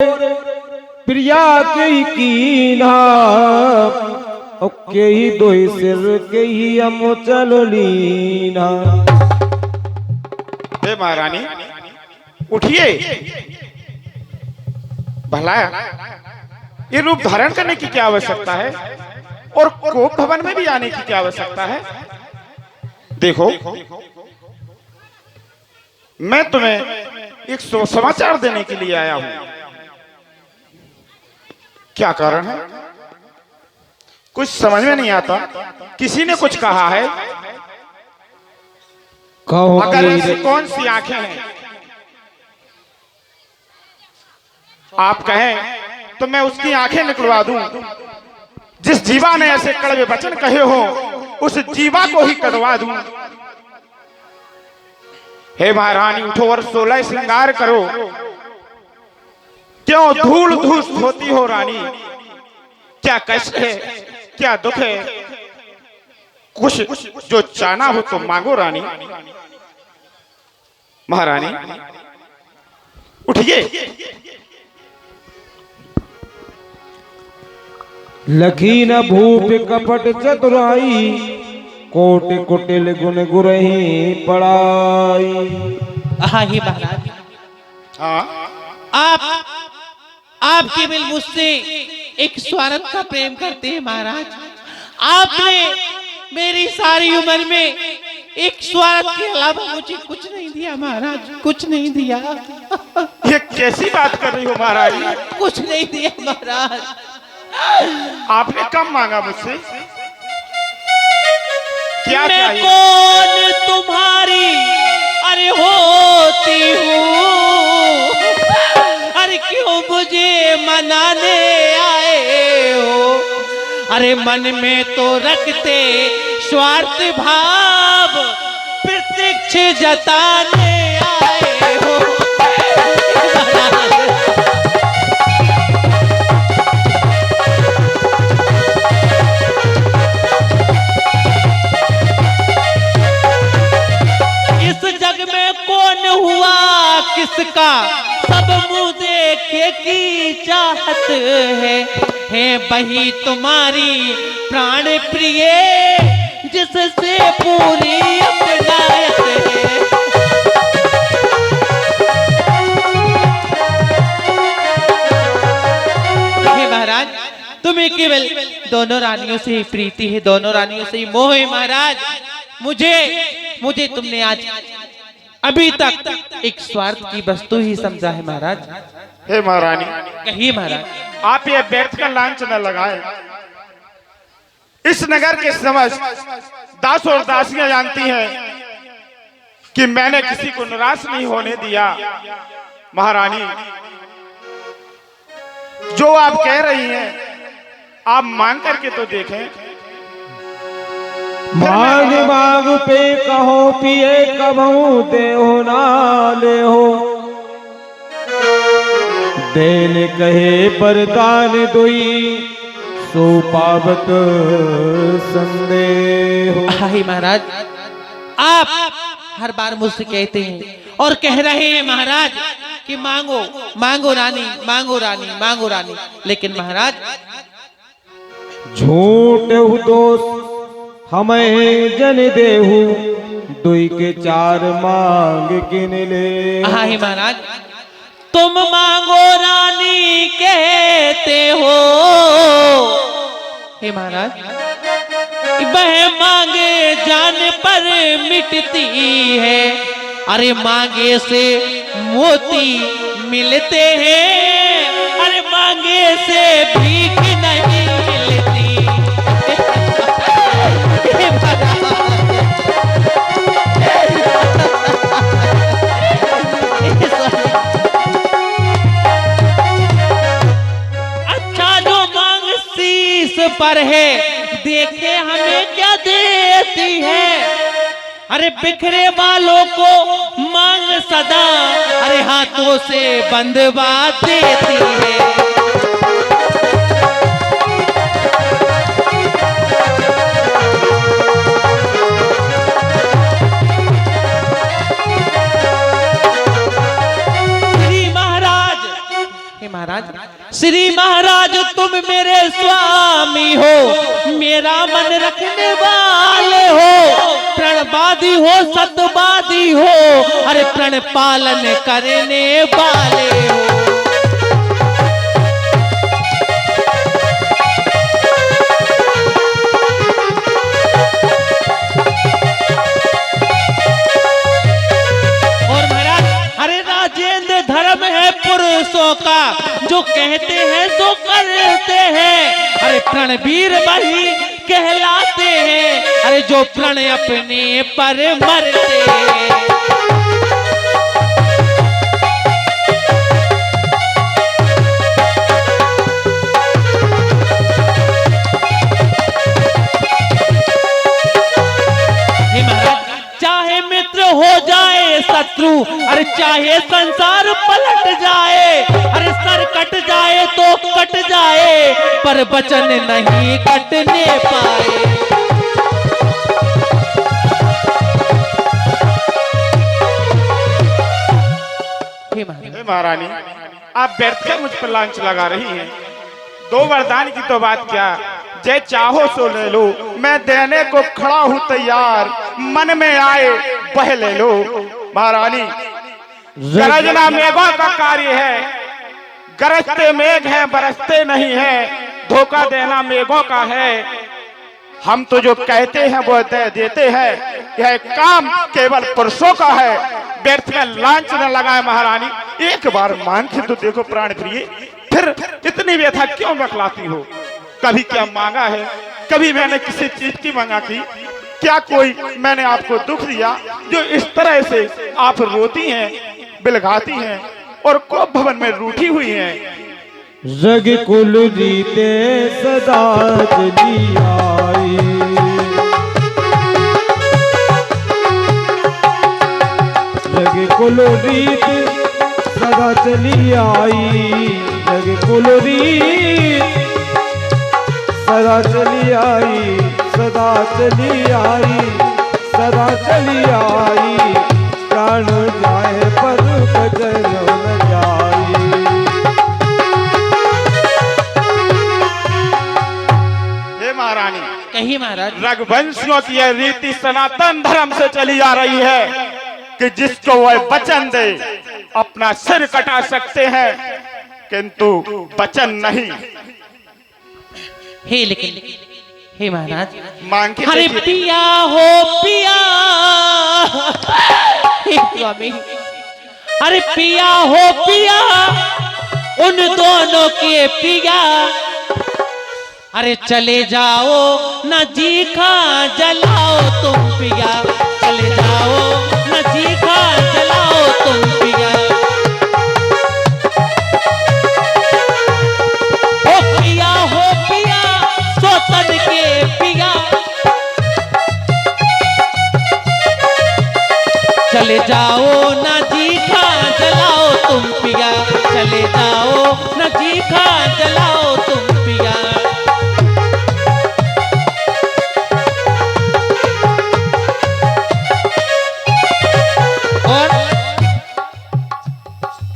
प्रिया के ही कीना के ही दो सिर के ही हम चल लीना। हे महारानी उठिए। भला ये रूप धारण करने की क्या आवश्यकता है और कोप भवन में भी आने की क्या आवश्यकता है? देखो मैं तुम्हें एक समाचार देने के लिए आया हूं। क्या कारण है कुछ समझ में नहीं आता। किसी ने कुछ कहा है। कहो अगर ऐसी कौन सी आंखें हैं आप कहें तो मैं उसकी आंखें निकलवा दूं। जिस जीवा ने ऐसे कड़वे वचन कहे हो उस जीवा को ही कटवा दूं। हे महारानी उठो और 16 श्रृंगार करो। क्यों धूल धूस होती हो रानी? क्या कष्ट है, क्या दुख है? कुछ जो चाहना हो तो मांगो रानी। महारानी उठिए। लखी न भूप कपट चतुराई कोट कुटिल गुण गुरही पड़ाई। हाँ ही महाराज। हाँ आप केवल मुझसे एक स्वार्थ का प्रेम करते हैं महाराज। आपने मेरी सारी उम्र में एक स्वार्थ के अलावा मुझे कुछ नहीं दिया महाराज, कुछ नहीं दिया। ये कैसी बात कर रही हो महारानी? कुछ नहीं दिया महाराज। आपने कम मांगा मुझसे? क्या मैं चाहिए? कौन तुम्हारी अरे होती हूँ, अरे क्यों मुझे मनाने आए हो? अरे मन में तो रखते स्वार्थ भाव प्रत्यक्ष जताने आए हो। इस जग में कौन हुआ किसका सब मुंह देखे की चाहत है वही तुम्हारी प्राण प्रिय जिससे पूरी अपनायत है। हे महाराज तुम्हें केवल दोनों रानियों से ही प्रीति है, दोनों रानियों से ही मोह है महाराज। मुझे तुमने आज अभी तक एक स्वार्थ की वस्तु ही समझा है महाराज। हे महारानी कहिए महाराज। आप ये व्यर्थ का लांच न लगाएं। इस नगर के समझ दास और दासियां जानती हैं कि मैंने किसी को निराश नहीं होने दिया। महारानी जो आप कह रही हैं आप मांग करके तो देखें। मांग मांग पे कहो पिए कबहू दे हो ना ले हो। देन कहे बरदान दुई सो पावत संदेह। हाय महाराज आप हर बार मुझसे कहते हैं और कह रहे हैं महाराज कि मांगो मांगो रानी, मांगो रानी, मांगो रानी। लेकिन महाराज झूठ दोस्त हमें जन देहू दुई के चार मांग किन ले। हाय महाराज तुम मांगो रानी कहते हो। हे महाराज वह मांगे जान पर मिटती है। अरे मांगे से मोती मिलते हैं, अरे मांगे से भीख नहीं मिलती। अच्छा जो मांग शीश पर है देखे हमें क्या देती है। अरे बिखरे वालों को मांग सदा अरे हाथों से बंधवा देती है। श्री महाराज तुम मेरे स्वामी हो, मेरा मन रखने वाले हो, प्रणवादी हो सतवादी हो, अरे प्रण पालन करने वाले हो। धर्म है पुरुषों का, जो कहते हैं सो करते हैं, अरे प्रणवीर वही कहलाते हैं, अरे जो प्रण अपने पर मरते हैं। चाहे मित्र हो जाए शत्रु, अरे चाहे संसार पलट जाए, अरे सर कट जाए तो कट जाए, पर वचन नहीं कटने पाए। हे महारानी, आप व्यर्थ कर मुझ पर लांछ लगा रही हैं। दो वरदान की तो बात क्या, जे चाहो सो ले लो, मैं देने को खड़ा हूँ तैयार, मन में आए वह ले लो। महारानी, गरजना मेघों का कार्य है, गरजते मेघ हैं बरसते नहीं है, धोखा देना मेघों का है, हम तो जो कहते हैं वो दे देते हैं, यह काम केवल पुरुषों का है। व्यर्थ में लांछ न लगाए महारानी, एक बार मान के तो देखो प्राण प्रिय, फिर इतनी व्यथा क्यों बखलाती हो? कभी क्या मांगा है, कभी मैंने किसी चीज की मांगा की? क्या कोई मैंने आपको दुख दिया जो इस तरह से आप रोती हैं, बिलखाती हैं और कोप भवन में रूठी हुई हैं? जग कुल रीते सदा चली आई, जग कुल रीत सदा चली आई, जग कुल रीत सदा चली आई, सदा चली आई, सदा चली आई, प्राण जाए पर बचन न जाई। हे महारानी, कही महाराज, रघुवंशियों की यह रीति सनातन धर्म से चली आ रही है कि जिसको वह वचन दे अपना सिर कटा सकते हैं, किंतु वचन नहीं। हे लेकिन हे महाराज, मांग के अरे पिया हो पिया, हे स्वामी, अरे पिया हो पिया, उन दोनों के पिया, अरे चले जाओ न जीखा जलाओ तुम पिया, चले जाओ न जीखा जलाओ तुम पिया। हो पिया सोतन के पिया, चले जाओ न जीखा जलाओ तुम पिया, चले जाओ न जीखा जलाओ तुम पिया। और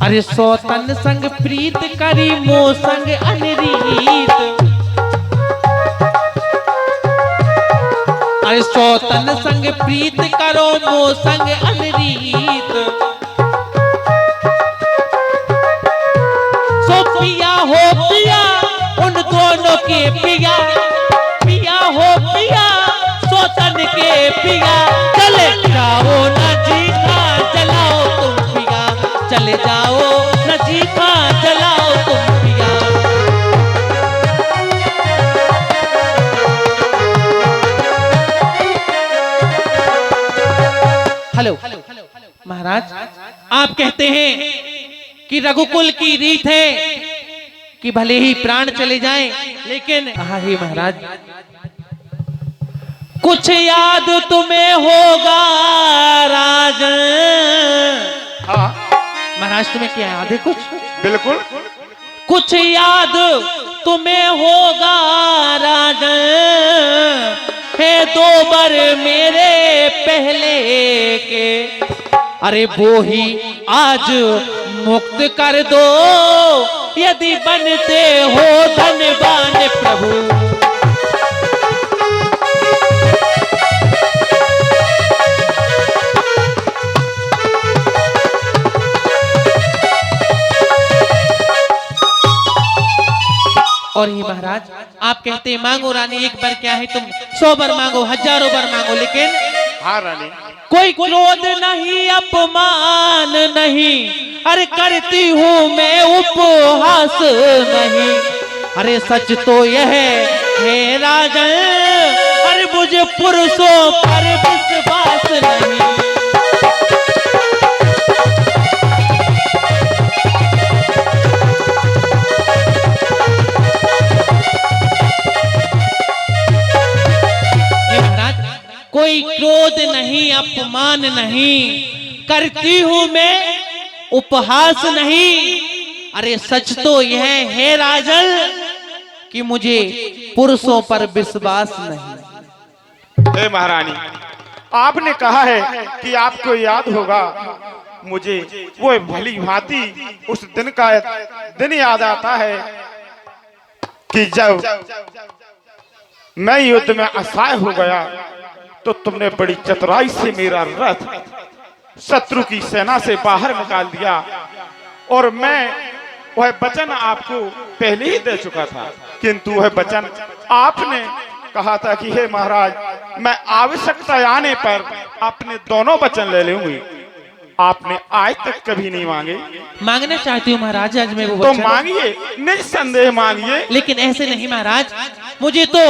अरे सोतन संग प्रीत करी मो संग अनरीत, अरे सोतन संग प्रीत करो मो संग अनरीत, सो पिया हो पिया उन दोनों के पिया, पिया हो पिया सोतन के पिया, चले जाओ न जीखा जलाओ तुम पिया, चले जाओ न जीखा जलाओ तुम पिया। हेलो महाराज, आप कहते हैं कि रघुकुल की रीत है कि भले ही प्राण चले जाएं, लेकिन हाँ ही महाराज, कुछ याद तुम्हें होगा राजन। हाँ महाराज, तुम्हें क्या याद है? कुछ बिल्कुल, कुछ याद तुम्हें होगा राजन, है दो बर मेरे पहले के, अरे वो ही आज मुक्त कर दो यदि बनते हो धनवान प्रभु। और ये महाराज आप कहते हैं मांगो रानी, एक बार क्या है तुम 100 बार मांगो, हजारों बार मांगो, लेकिन हाँ रानी, कोई क्रोध नहीं, अपमान नहीं, अरे करती हूँ मैं उपहास नहीं। अरे सच तो यह है राजन, अरे मुझे पुरुषों पर विश्वास नहीं। कोई क्रोध नहीं, अपमान नहीं, करती हूं मैं उपहास नहीं। अरे सच तो यह है राजन कि मुझे पुरुषों पर विश्वास नहीं। हे महारानी, आपने कहा है कि आपको याद होगा, मुझे वो भली भांति उस दिन का दिन याद आता है कि जब मैं युद्ध में असहाय हो गया तो तुमने बड़ी चतुराई से मेरा रथ शत्रु की सेना से बाहर निकाल दिया, और मैं वह वचन आपको पहले ही दे चुका था, किंतु वह वचन आपने कहा था कि हे महाराज, मैं आवश्यकता आने पर अपने दोनों वचन ले लूंगी। आपने आज तक कभी नहीं मांगे। मांगना चाहती हूँ महाराज आज मैं वो तो वचन। मांगिए, निस्संदेह मांगिए, लेकिन ऐसे नहीं महाराज, मुझे तो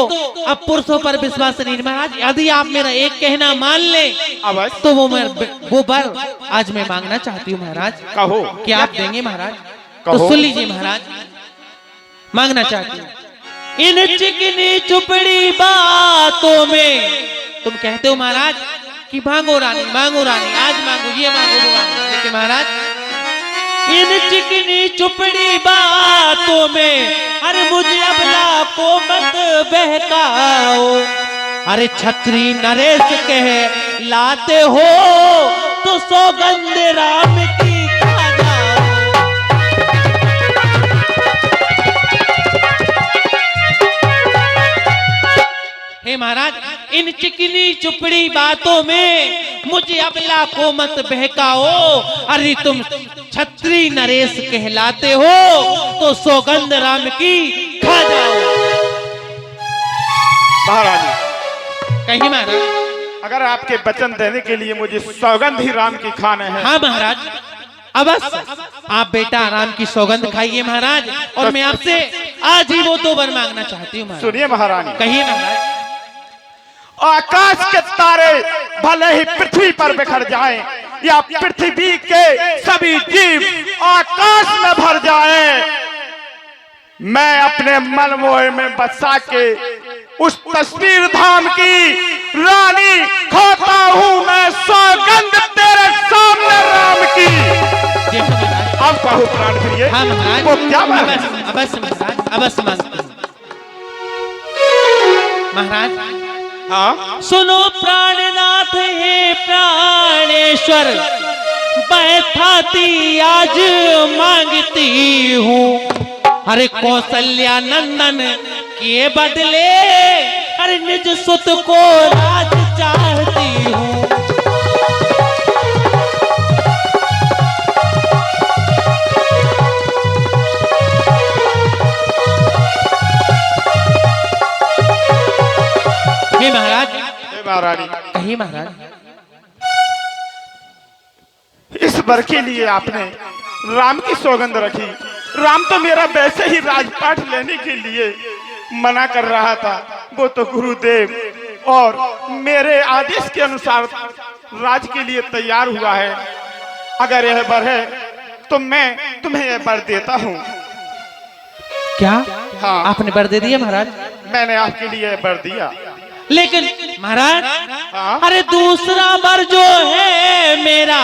अब पुरुषों पर विश्वास नहीं महाराज। यदि आप मेरा एक कहना मान ले अवश्य तो वो बर आज मैं मांगना चाहती हूँ महाराज। कहो। क्या आप देंगे महाराज? कहो। तो सुन लीजिए महाराज, मांगना चाहती हूँ। इन चिकनी चुपड़ी बातों में तुम कहते हो महाराज कि मांगो रानी, आज मांगो, ये मांगो, वो मांगो, लेकिन महाराज इन चिकनी चुपड़ी बातों में अरे मुझे अबला को मत बहकाओ। अरे छत्री नरेश कह लाते हो तो सौगंध राम की खा जाओ। हे महाराज, इन चिकनी चुपड़ी बातों में मुझे अबला को मत बहकाओ। अरे तुम छत्री नरेश कहलाते हो तो सौगंध राम की खा जाओ। महारानी, कहीं महाराज, अगर आपके वचन देने के लिए मुझे सौगंध ही राम की खाने हैं। हाँ महाराज, अवश्य आप बेटा राम की सौगंध खाइए महाराज, और मैं आपसे आज ही वो 2 बार मांगना चाहती हूँ महाराज। सुनिए महारानी, कहिए महाराज। आकाश के तारे भले ही पृथ्वी पर बिखर जाएं, या पृथ्वी के सभी जीव आकाश में भर जाएं, मैं अपने मनमोह में बसा के उस तस्वीर धाम की रानी खाता हूँ मैं सौगंध तेरे सामने राम की। अब कहो प्राण प्रिय, हाँ महाराज, वो क्या बात है? अवश्य महाराज, अवश्य मांगते हैं महाराज। हाँ सुनो प्राणनाथ हे प्राणेश्वर, बैठाती आज मांगती हूँ। अरे कौशल्या नंदन के बदले अरे निज सुत को राज चाहती हूँ। हे महाराज, महारानी, कहिए महाराज। इस वर के लिए आपने राम की सौगंध रखी। राम तो मेरा वैसे ही राजपाट लेने के लिए मना कर रहा था, वो तो गुरुदेव और मेरे आदेश के अनुसार राज के लिए तैयार हुआ है। अगर यह वर है तो मैं तुम्हें यह वर देता हूँ। क्या? हाँ, आपने वर दे दिया महाराज? मैंने आपके लिए यह वर दिया। लेकिन महाराज, हाँ? अरे दूसरा वर जो है मेरा,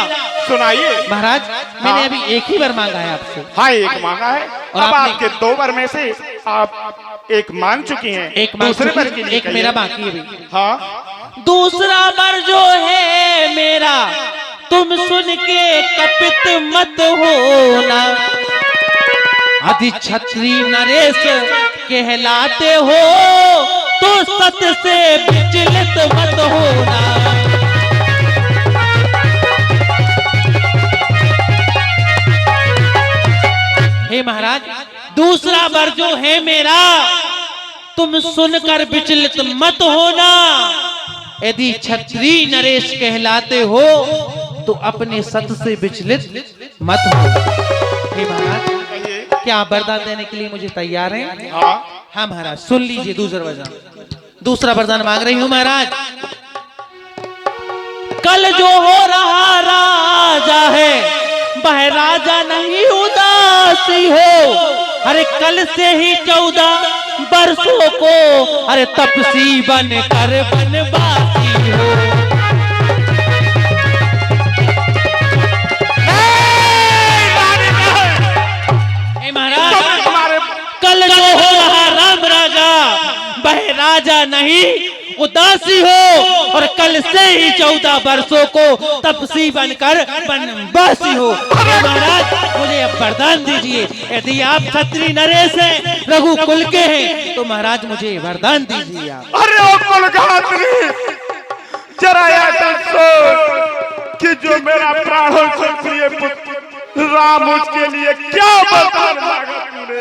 सुनाइए महाराज। मैंने अभी एक ही वर मांगा है आपसे। हाँ, एक मांगा है, और अब आपने आपके 2 वर में से आप एक मांग चुकी हैं। एक मांग दूसरे चुकी, वर के लिए एक मेरा बाकी है अभी। हाँ, दूसरा वर जो है मेरा, तुम सुन के कपित मत होना। आदि छत्री नरेश कहलाते हो तो सत से विचलित मत होना। हे महाराज, दूसरा वर जो है मेरा, तुम सुनकर विचलित मत होना। यदि क्षत्रिय नरेश कहलाते हो तो अपने सत से विचलित मत हो। हे महाराज, क्या आप वरदान देने के लिए मुझे तैयार हैं? हाँ महाराज, सुन लीजिए दूसरा वरदान मांग रही हूं महाराज। कल जो हो रहा राजा है वह राजा नहीं उदासी हो। अरे कल से ही 14 वर्षों को अरे तपसी बन कर बनवासी हो। महाराज, कल जो हो रहा राम राजा वह राजा नहीं उदासी हो और कल से ही 14 वर्षों को तपसी बनकर बनवासी हो। महाराज, मुझे अब वरदान दीजिए। यदि आप क्षत्रिय नरेश हैं, रघुकुल के हैं, तो महाराज मुझे वरदान दीजिए आप। अरे ओ कुलघातनी, जरा याद सोच कि जो मेरा प्राणों से प्रिय पुत्र राम, उसके लिए क्या वरदान मांगा तूने?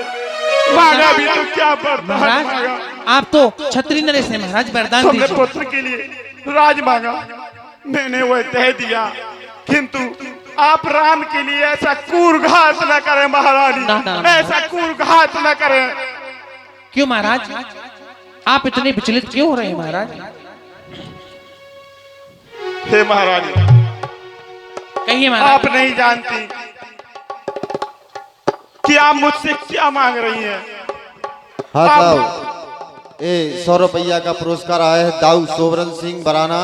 मांगा भी तो क्या वरदान मांगा? आप तो क्षत्रिय नरेश हैं महाराज, वरदान तुमने पुत्र के लिए राज मांगा, मैंने वह दे दिया, किंतु आप राम के लिए ऐसा क्रूरघात न करें महारानी। ऐसा क्रूरघात न करें। क्यों महाराज, आप इतने विचलित क्यों हो रहे हैं महाराज? हे महारानी, कहिए महाराज। आप नहीं जानती कि आप मुझसे क्या मांग रही हैं। हाँ साहब, ये 100 रुपया का पुरस्कार आया है दाऊ सोवरन सिंह बराना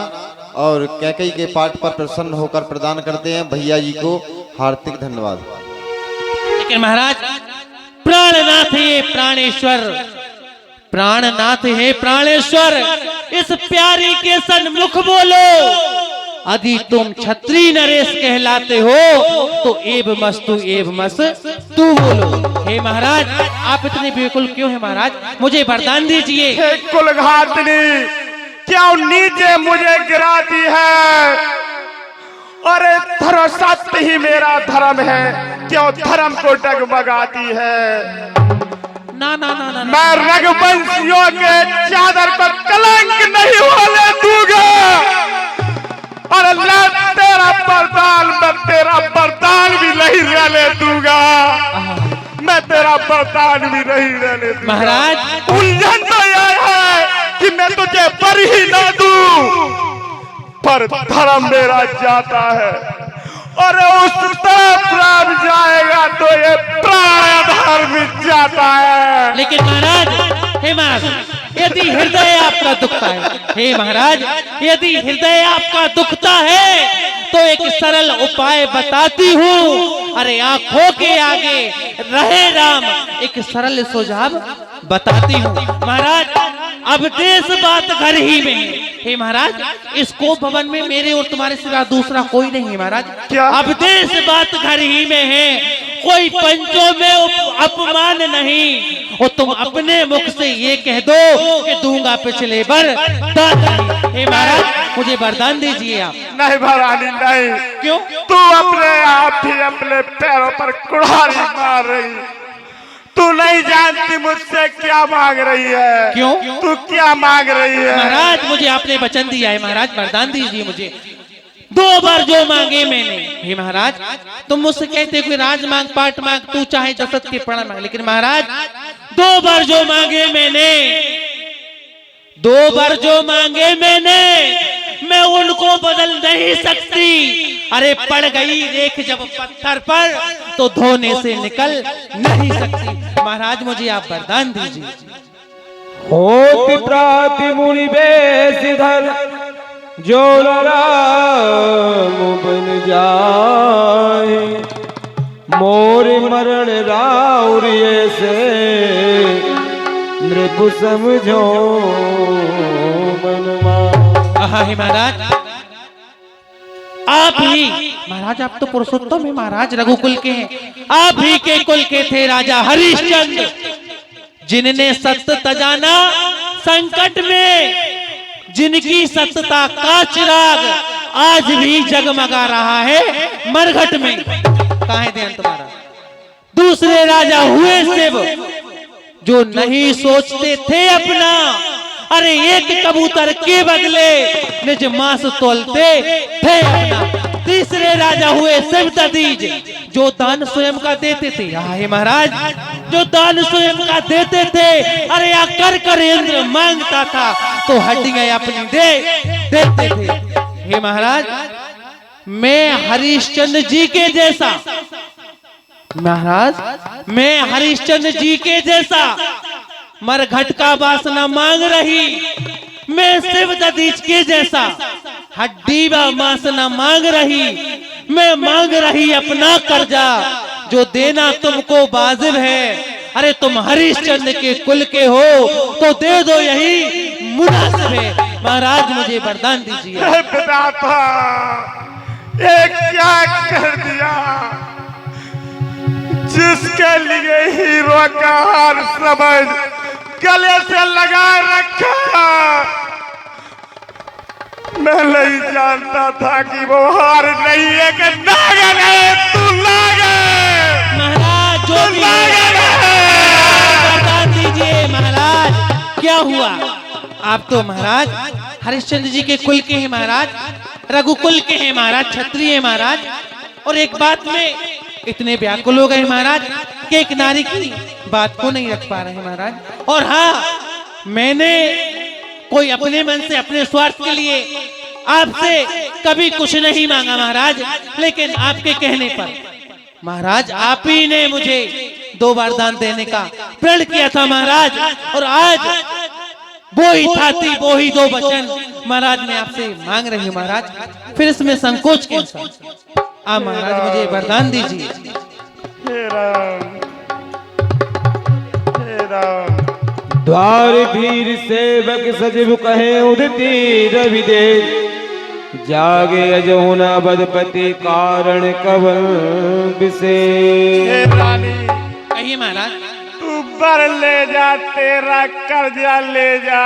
और कैकई के पाठ पर प्रसन्न होकर प्रदान करते हैं। भैया जी को हार्दिक धन्यवाद। लेकिन महाराज, प्राणनाथ है प्राणेश्वर, प्राणनाथ है प्राणेश्वर, इस प्यारी के सन्मुख बोलो। यदि तुम क्षत्रिय नरेश कहलाते हो तो एव मस तू बोलो। हे महाराज, आप इतने बेकुल क्यों हैं महाराज? मुझे वरदान दीजिए। हे कुलघातनी, क्यों नीचे मुझे गिराती है? अरे धर्म सत्य ही मेरा धर्म है, क्यों धर्म को डगमगाती है? ना ना ना ना, मैं रघुवंशियों के चादर पर कलंक नहीं होने दूंगा। और तेरा वरदान भी नहीं रहने दूंगा। मैं तेरा वरदान भी नहीं रहने दूंगा। महाराज, उलझन तो यह है कि मैं तुझे पर ही ना दूं, पर धर्म मेरा जाता है और उस तरफ राम जाएगा तो ये प्राण धर्म जाता है। लेकिन महाराज, हे महाराज, यदि हृदय आपका दुखता है, हे महाराज, यदि हृदय आपका दुखता है तो एक सरल उपाय बताती हूँ। अरे आंखों के आगे रहे राम, एक सरल सुझाव बताती हूँ। महाराज, अब देश बात घर ही में है। हे महाराज, इस कोप भवन में मेरे और तुम्हारे सिवा दूसरा कोई नहीं है महाराज। क्या? अब देश बात घर ही में है, कोई पंचों में अपमान नहीं। और तुम अपने मुख से ये कह दो कि दूंगा पिछले बार दादा। हे महाराज, मुझे वरदान दीजिए आप। नहीं महारानी, नहीं। क्यों? तू अपने आप ही अपने पैरों पर कुल्हाड़ी मार रही। तू नहीं जानती मुझसे क्या मांग रही है। क्यों? तू क्या मांग रही है? महाराज, मुझे आपने वचन दिया है महाराज, वरदान दीजिए मुझे। 2 बार जो मांगे मैंने। हे महाराज, तुम मुझसे कहते कोई राज मांग, पाठ मांग, तू चाहे जसत के प्राण मांग, लेकिन महाराज 2 बार जो मांगे मैंने, 2 बार जो मांगे मैंने, मैं उनको बदल नहीं सकती। अरे पड़ गई रेख जब पत्थर पर तो धोने से निकल नहीं सकती। महाराज, मुझे आप वरदान दीजिए। होति प्राति मुनि बेसिधर जो राम बन जाए, मोर मरण राउरिये से नृप समझो मनवा। हे महाराज, आप ही महाराज आप तो पुरुषोत्तम है महाराज, रघुकुल के हैं। आप ही के कुल के थे राजा हरिश्चंद्र, जिनने सत्य जाना संकट में, जिनकी सत्यता का चिराग आज भी जगमगा रहा है मरघट में। कहाँ है ध्यान तुम्हारा? दूसरे राजा हुए शिव, जो नहीं सोचते थे अपना, अरे एक कबूतर के बदले निज मांस तोलते थे अपना। तीसरे राजा हुए शिव ददीज, जो दान स्वयं का देते थे। हे महाराज, जो दान स्वयं का देते थे, अरे आकर कर इंद्र मांगता था तो हड्डियां अपनी देते थे। हे महाराज, मैं हरिश्चंद्र जी के जैसा, महाराज मैं हरिश्चंद्र जी के जैसा मरघट का वासना मांग रही, मैं शिव ददीज के जैसा हड्डी व मांस न मांग रही, मैं मांग रही अपना कर्जा, जो देना तुमको वाजिब है। अरे तुम हरिश्चंद्र के कुल के हो तो दे दो, यही मुनासिब है। महाराज मुझे वरदान दीजिए। पिताता, ये क्या कर दिया? जिसके लिए हीरो का हार समझ गले से लगा रखा, मैं नहीं जानता था कि वो हार नहीं है कि नागन है। तू नागन महाराज, जो भी बता दीजिए महाराज क्या हुआ? आप तो महाराज हरिश्चंद्र जी के कुल के हैं महाराज, रघुकुल के हैं महाराज, क्षत्रिय महाराज। और एक बात में इतने व्याकुल हो गए महाराज कि एक नारी की बात को नहीं रख पा रहे महाराज। और हाँ, मैंने कोई अपने मन से अपने स्वार्थ के लिए आपसे कभी कुछ नहीं मांगा महाराज, लेकिन आपके कहने पर महाराज आप ही ने मुझे 2 वरदान देने का प्रण किया था महाराज। और आज वो ही था वो ही 2 वचन महाराज मैं आपसे मांग रही हूँ महाराज, फिर इसमें संकोच क्यों? आप महाराज मुझे वरदान दीजिए। हे राम, हे राम। द्वार भीर सेवक सचिव कहे उदिति रवि दे, जागे अजोना बदपति कारण कवन विशेष। हे रानी, कहिए महाराज। तू बर ले जा, तेरा कर्जा ले जा,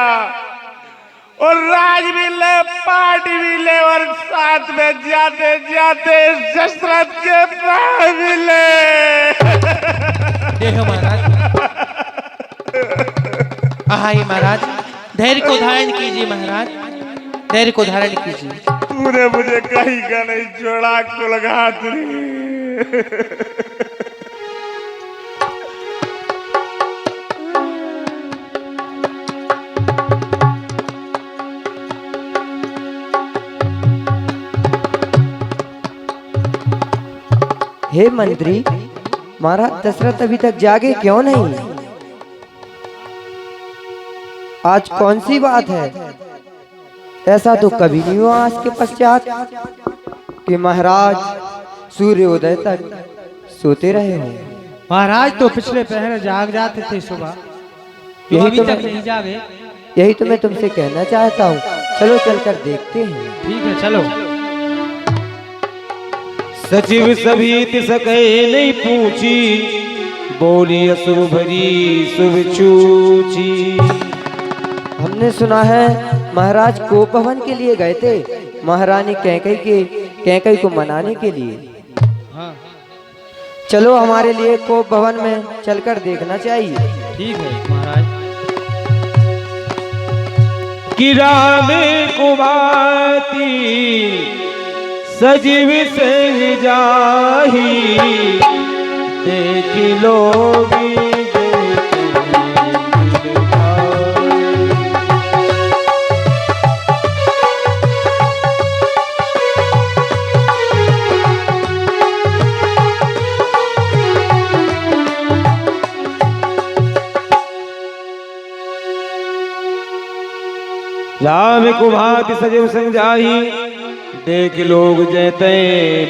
और राज भी ले, पार्टी भी ले, और साथ में जाते जाते दशरथ के प्राण भी ले। देखो महाराज, आइए महाराज, धैर्य को धारण कीजिए महाराज, धैर्य को धारण कीजिए। तूने मुझे कहीं का नहीं छोड़ा कुलघातरी। हे मंत्री, महाराज दशरथ अभी तक जागे क्यों नहीं? आज कौन सी बात है? ऐसा तो कभी नहीं हुआ आज के पश्चात कि महाराज सूर्योदय तक सोते रहे हो। महाराज तो पिछले पहर जाग जाते थे सुबह, यही तो तक नहीं जागे। यही तो मैं तुमसे कहना चाहता हूँ, चलो चलकर देखते हैं। ठीक है चलो। सचिव सभी तिसके नहीं पूछी, बोली असुर भरी शुभ छूची। हमने सुना है महाराज कोप भवन के लिए गए थे, महारानी कैकई को मनाने के लिए। हाँ चलो हमारे लिए कोप भवन में चलकर देखना चाहिए। ठीक है महाराज। कि राम कुमाती सजीव सिंह जाही, देख लोगी राम कुभाति सजीव सिंह जाही, देख लोग जैते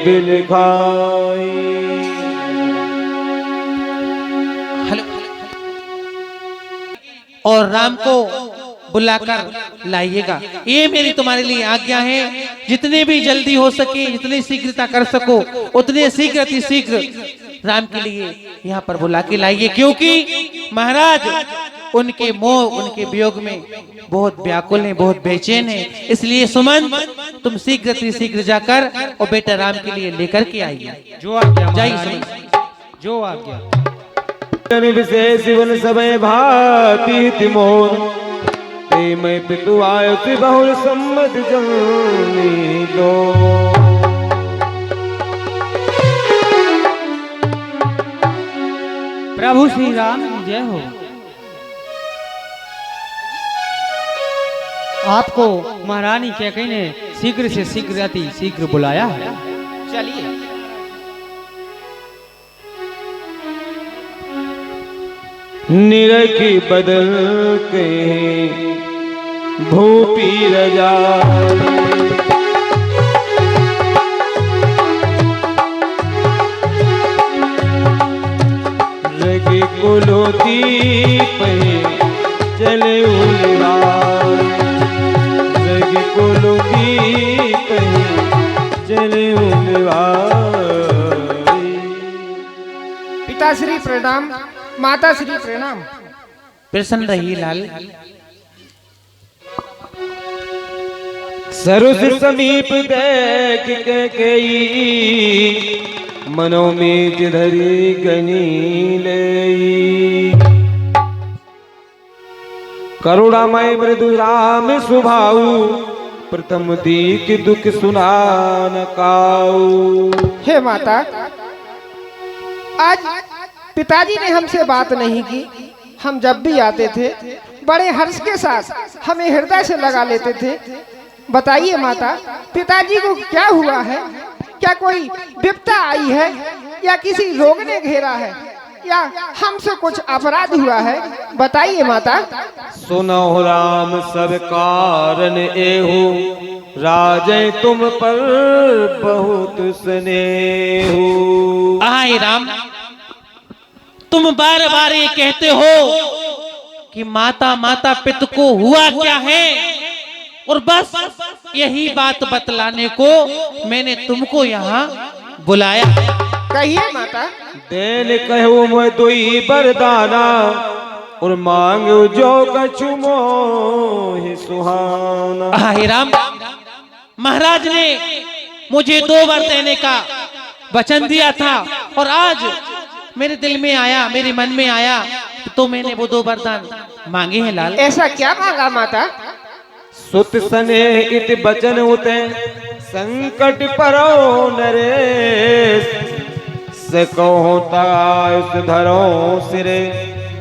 बिल खाई। और राम को बुलाकर लाइएगा, ये मेरी तुम्हारे लिए आज्ञा है। जितने भी जल्दी हो सके, जितनी शीघ्रता कर सको उतने शीघ्र अति शीघ्र राम के लिए यहाँ पर बुला के लाइए, क्योंकि महाराज उनके मोह, उनके वियोग में बहुत व्याकुल हैं, बहुत बेचैन हैं। इसलिए सुमन, तुम शीघ्र अति शीघ्र जाकर और बेटा राम के लिए लेकर के आइए। जो आज्ञा जाइए महारानी, सुमन। जो आज्ञा। जन विशेष वन समय भाती तिमोर ते मैं पितु आयो ते बहुल सम्मत जननी दो। प्रभु श्री राम की जय हो। आपको महारानी कैकेयी ने शीघ्र से शीघ्र अति शीघ्र बुलाया है। चलिए। निरखी बदल के भूपी रजा रगी कुलोती पे चले उलवार रगी कुलोती पे चले उलवार। पिताश्री प्रणाम, माता श्री प्रणाम। प्रसन्न रहिए लाल। सरुस समीप देख के कई मनो में धरी गनी ले। करुणामय मृदु राम सुभाऊ प्रथम दीक दुख सुनान काऊ। हे माता, आज पिताजी ने हमसे बात नहीं की। हम जब भी आते थे बड़े हर्ष के साथ हमें हृदय से लगा लेते थे। बताइए माता, पिताजी को क्या हुआ है? क्या कोई विपदा आई है या किसी रोग ने घेरा है या हमसे कुछ अपराध हुआ है? बताइए माता। सुनो राम सब कारण एहु राजय तुम पर बहुत स्नेहु। आए राम, तुम बार बार ये कहते हो कि माता माता पिता को हुआ क्या है, और बस यही बात बतलाने को मैंने तुमको यहाँ बुलाया। कहिए माता। देन कहूँ मैं दुई बरदाना और मांगो जो कछु मोहि सुहाना। आए राम, महाराज ने मुझे 2 बार देने का वचन दिया था, और आज मेरे दिल में आया, मेरे मन में आया, तो मैंने वो 2 वरदान मांगे हैं लाल। ऐसा क्या मांगा माता? सुत सने इत बचन उते संकट परो नरेश से कहो तायुस धरो सिरे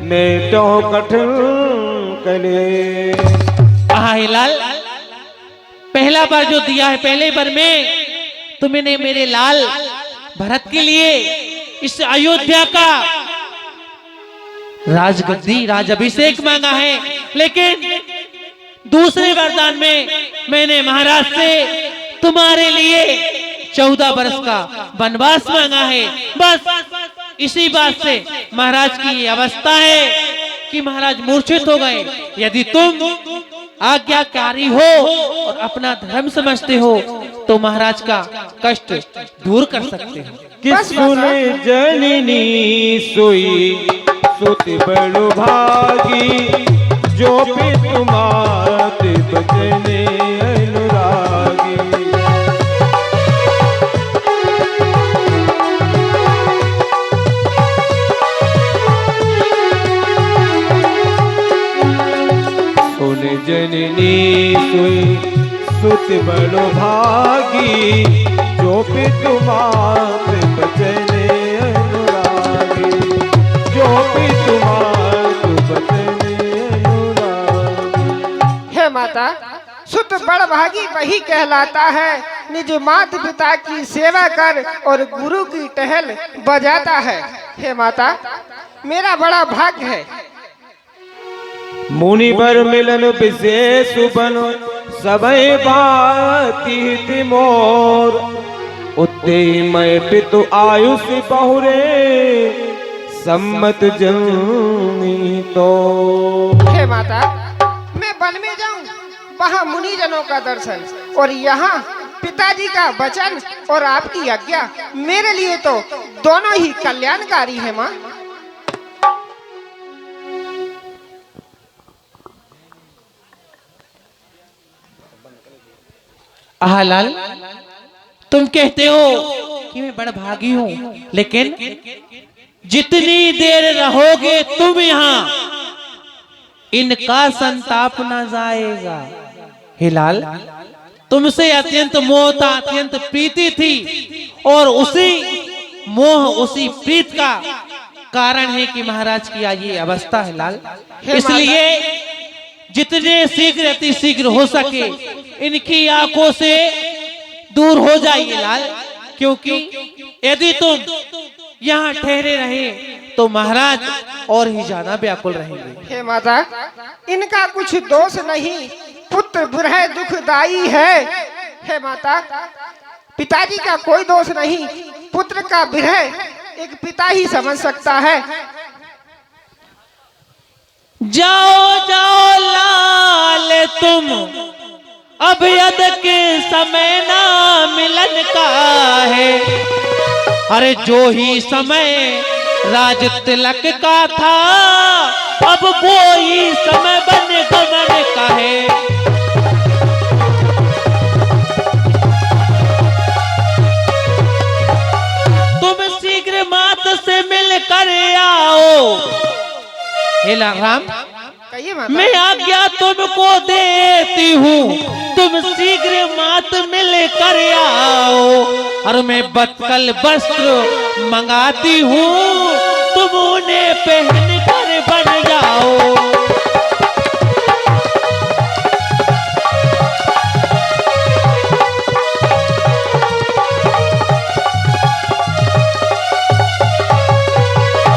मेटो कठिन कले। आए लाल, पहला बार जो दिया है, पहले बार में तुमने मेरे लाल भरत के लिए इस अयोध्या का राजगद्दी, राज अभिषेक मांगा है, लेकिन दूसरे वरदान में मैंने महाराज से तुम्हारे लिए 14 वर्ष का वनवास मांगा है। बस इसी बात से महाराज की ये अवस्था है कि महाराज मूर्छित हो गए। यदि तुम आज्ञाकारी हो और अपना धर्म समझते हो तो महाराज का कष्ट दूर कर सकते हो। किसने जननी सोई सुत बड़ो भागी जो भी तुम्हारे बचने अनुरागी। सुन जननी सोई सुत बड़ो भागी जो भी तुम्हारे बचने अनुरागी। जो भी तुम्हारे बचने अनुरागी। हे माता, सुत बड़ भागी वही कहलाता है निज मात पिता की सेवा कर और गुरु की टहल बजाता है। हे माता, मेरा बड़ा भाग्य है। मुनि बर मिलन विशेष बन सबई बाती तिमोर उत्ते मैं पितु आयुष बहुरे सम्मत जननी तो। हे माता, मैं वन में जाऊं, वहाँ मुनि जनों का दर्शन, और यहाँ पिताजी का वचन और आपकी आज्ञा मेरे लिए तो दोनों ही कल्याणकारी है माँ। लाल, तुम कहते हो कि मैं बड़ा भागी हूं, लेकिन जितनी देर रहोगे तुम यहाँ, इनका संताप न जाएगा। हिलाल, तुमसे अत्यंत मोह था, अत्यंत प्रीति थी, और उसी मोह, उसी प्रीत का कारण है कि महाराज की आज ये अवस्था है लाल। इसलिए जितने शीघ्र अति शीघ्र हो सके इनकी आंखों से दूर हो जाइए लाल, क्योंकि यदि तुम यहाँ ठहरे रहे तो महाराज और ही ज्यादा व्याकुल रहेंगे। हे माता, इनका कुछ दोष नहीं, पुत्र विरह दुखदाई है। हे माता, पिताजी का कोई दोष नहीं, पुत्र का विरह एक पिता ही समझ सकता है। जाओ जाओ लाल तुम, अब यद के समय ना मिलन का है। अरे जो ही समय राज तिलक का था, अब वो ही समय बन गमन का है। तुम शीघ्र मात से मिल कर आओ। हे राम, कहिए माता। मैं आज्ञा तुमको देती हूँ, तुम शीघ्र मात मिल कर आओ। और मैं बत्कल वस्त्र मंगाती हूँ, तुम उन्हें पहन कर बन जाओ।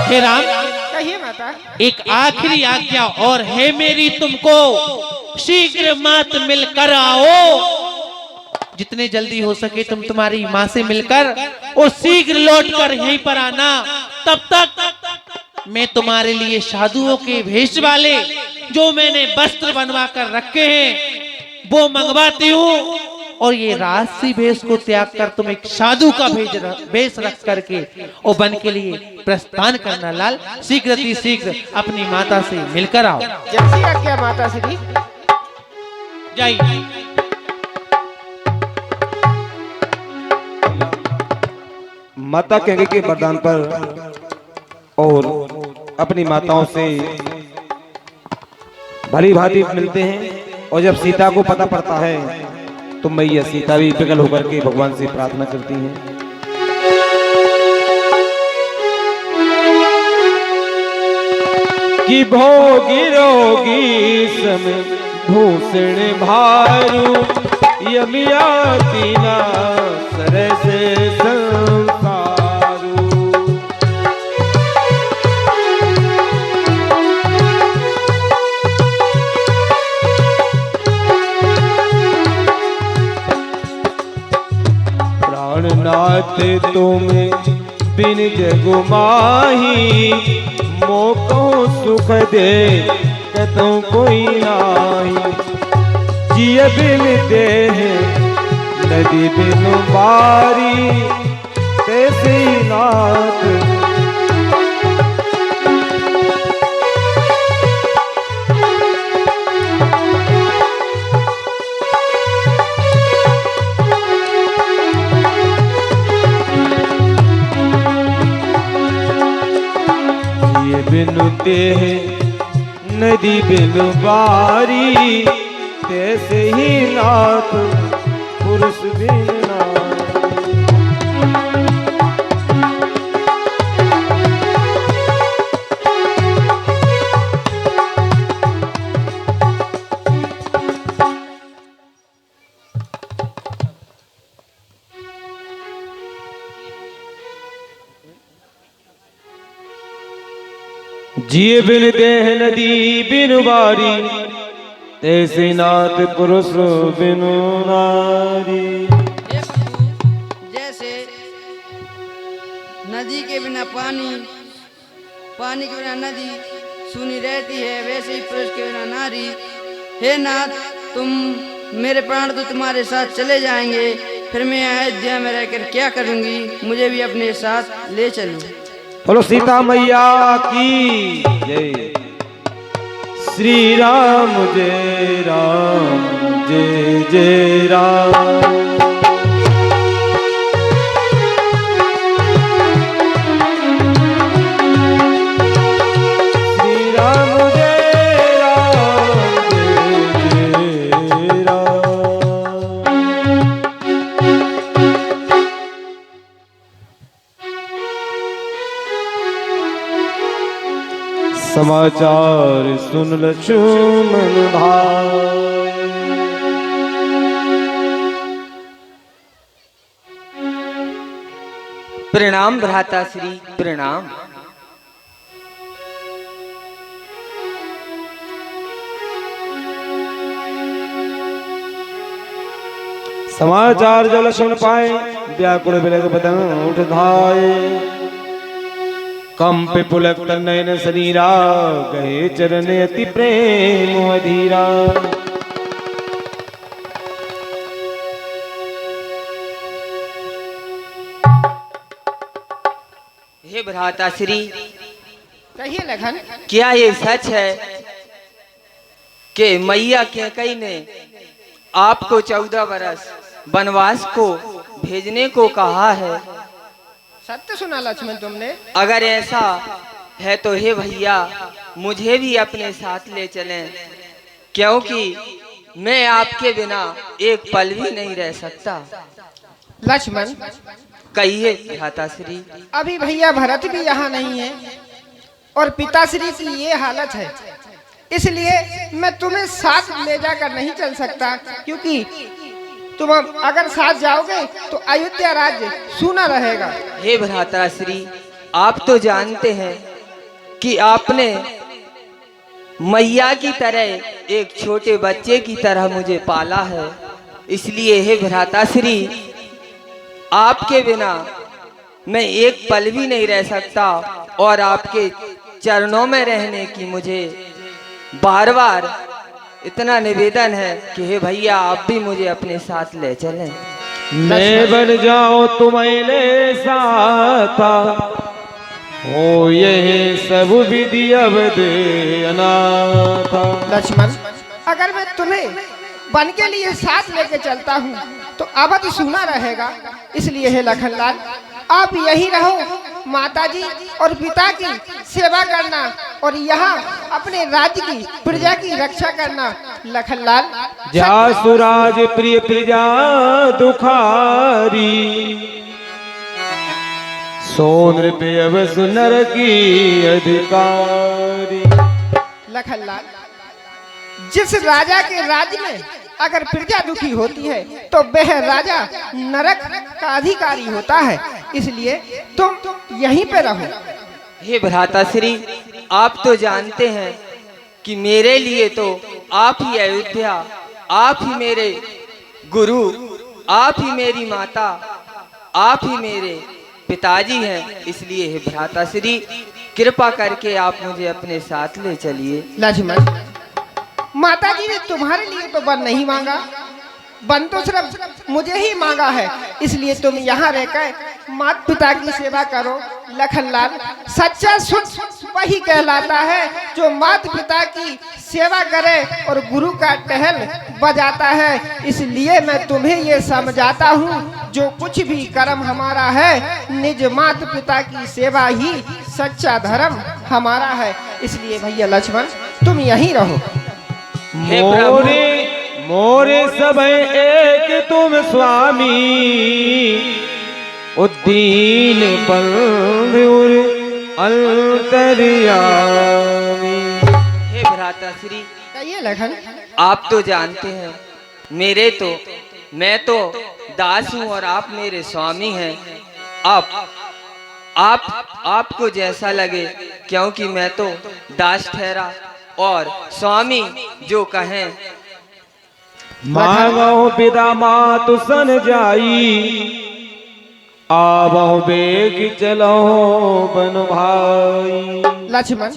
हे राम, कहिए माता। एक आखिरी आज्ञा और है मेरी तुमको, शीघ्र मात मिलकर आओ। जितने जल्दी हो सके तुम तुम्हारी माँ से मिलकर और शीघ्र लौटकर यहीं पर आना। तब तक मैं तुम्हारे लिए साधुओं के भेष वाले जो मैंने वस्त्र बनवा कर रखे हैं वो मंगवाती हूँ, और ये राजसी भेष को त्याग कर तुम एक साधु का भेष रख करके और बन के लिए प्रस्थान करना लाल। शीघ्र अति शीघ्र अपनी माता से मिलकर आओ। जैसी आज्ञा माता श्री। जाइए। माता गंगा के वरदान पर और अपनी माताओं से भली भांति मिलते हैं, और जब सीता को पता पड़ता है तो मैया सीता भी विकल होकर के भगवान से प्रार्थना करती हैं। कि भोगी रोगी सम भूषण भारू, यमिया तीना सरस संसारू। प्राणनाथ तुम बिन जगु माही, मोको सुख दे कतौ कोई नाही। जिय बिन देह नदी बिन बारी, तैसे नाथ जिय बिनु देह नदी बिनु बारी, तैसे ही नाथ पुरुष बिन नारी। जिय बिन देह नदी बिनु बारी, तैसे नाथ पुरुष बिनु नारी। जैसे नदी के बिना पानी, पानी के बिना नदी सूनी रहती है, वैसे ही पुरुष के बिना नारी। हे नाथ, तुम मेरे प्राण तो तुम्हारे साथ चले जाएंगे, फिर मैं अयोध्या में रहकर क्या करूंगी, मुझे भी अपने साथ ले चलो। बोलो सीता मैया की जय। श्री राम जय राम जय जय राम। समाचार सुन लक्ष्मण भाई। प्रणाम भ्राता श्री, प्रणाम। समाचार जो लक्ष्मण पाए, व्याकुल बिलख बदन उठ धाये। कंपे पुलक नयन शरीरा, गए चरण अति प्रेम अधीरा। हे भ्राता श्री, कहिए लखन। क्या ये सच है कि मैया कैकेयी ने आपको 14 बरस वनवास को भेजने को कहा है? सत्य सुना लक्ष्मण तुमने? अगर ऐसा है तो हे भैया, मुझे भी अपने साथ ले चलें, क्योंकि मैं आपके बिना एक पल भी नहीं रह सकता। लक्ष्मण, कहिए भ्राताश्री। अभी भैया भरत भी यहाँ नहीं है और पिताश्री की ये हालत है, इसलिए मैं तुम्हें साथ ले जाकर नहीं चल सकता, क्योंकि तुम अगर साथ जाओगे तो अयोध्या राज्य सूना रहेगा। हे भ्राताश्री, आप तो जानते हैं कि आपने मैया की तरह एक छोटे बच्चे की तरह मुझे पाला है, इसलिए हे भ्राताश्री, आपके बिना मैं एक पल भी नहीं रह सकता और आपके चरणों में रहने की मुझे बार बार इतना निवेदन है कि हे भैया, आप भी मुझे अपने साथ ले चलें। मैं बन जाऊं तुम्हारे साथा, हो ये सब विधि अब दे अनाथा। लक्ष्मण, अगर मैं तुम्हें बन के लिए साथ लेके चलता हूँ तो अवध सूना रहेगा, इसलिए हे लखनलाल, आप यही रहो, माताजी और पिता की सेवा करना और यहाँ अपने राज्य की प्रजा की रक्षा करना। लखनलाल, जा सुराज प्रिय प्रजा दुखारी, सोन पे अब सुनर की अधिकारी। लखनलाल, जिस राजा के राज्य में अगर प्रजा दुखी होती है तो वह राजा नरक का अधिकारी होता है, इसलिए तुम यहीं पे रहो। हे भ्राताश्री, आप तो जानते हैं कि मेरे लिए तो आप ही अयोध्या, आप ही मेरे गुरु, आप ही मेरी माता, आप ही मेरे पिताजी हैं, इसलिए हे भ्राताश्री, कृपा करके आप मुझे अपने साथ ले चलिए। लक्ष्मण, माताजी ने तुम्हारे लिए तो वन नहीं मांगा, वन तो सिर्फ मुझे ही मांगा है, इसलिए तुम यहाँ रहकर माता पिता की सेवा करो। लखनलाल, सच्चा सुख वही कहलाता है जो माता पिता की सेवा करे और गुरु का टहल बजाता है, इसलिए मैं तुम्हें ये समझाता हूँ, जो कुछ भी कर्म हमारा है, निज माता पिता की सेवा ही सच्चा धर्म हमारा है, इसलिए भैया लक्ष्मण तुम यहीं रहो। मोरे मोरे सब एक तुम स्वामी, उद्दीन बंधुर अंतर्यामी। हे भ्राताश्री, कहिए लखन। आप तो जानते हैं मैं तो दास हूँ और आप मेरे स्वामी हैं। आपको जैसा लगे, क्योंकि मैं तो दास ठहरा और स्वामी जो कहें। मांगो पिता मातु सन जाई, आवो बेग चलो बन भाई। लक्ष्मण,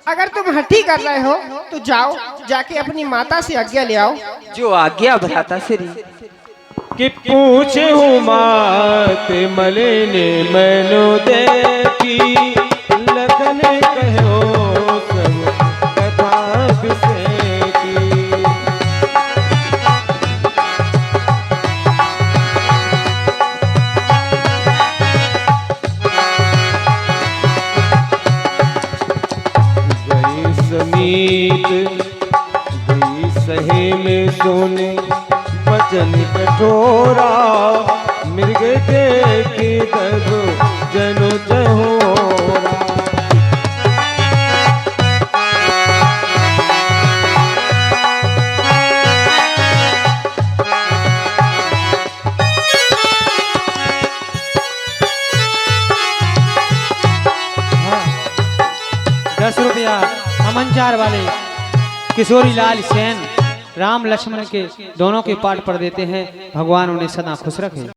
अगर तुम हठी कर रहे हो तो जाओ, जाके अपनी माता से आज्ञा ले आओ। जो आज्ञा भ्राताश्री। कि पूछे हूँ मात मलिने मैनो देखी लखन कहो सब कथा विषय की। गई समीत गई सहे में सोने वचन कठोरा मृग देखी तब जन चहोरा। हाँ, 10 रुपया अमनचार वाले किशोरी लाल सेन राम लक्ष्मण के दोनों के पाठ पर देते हैं। भगवान उन्हें सदा खुश रखे।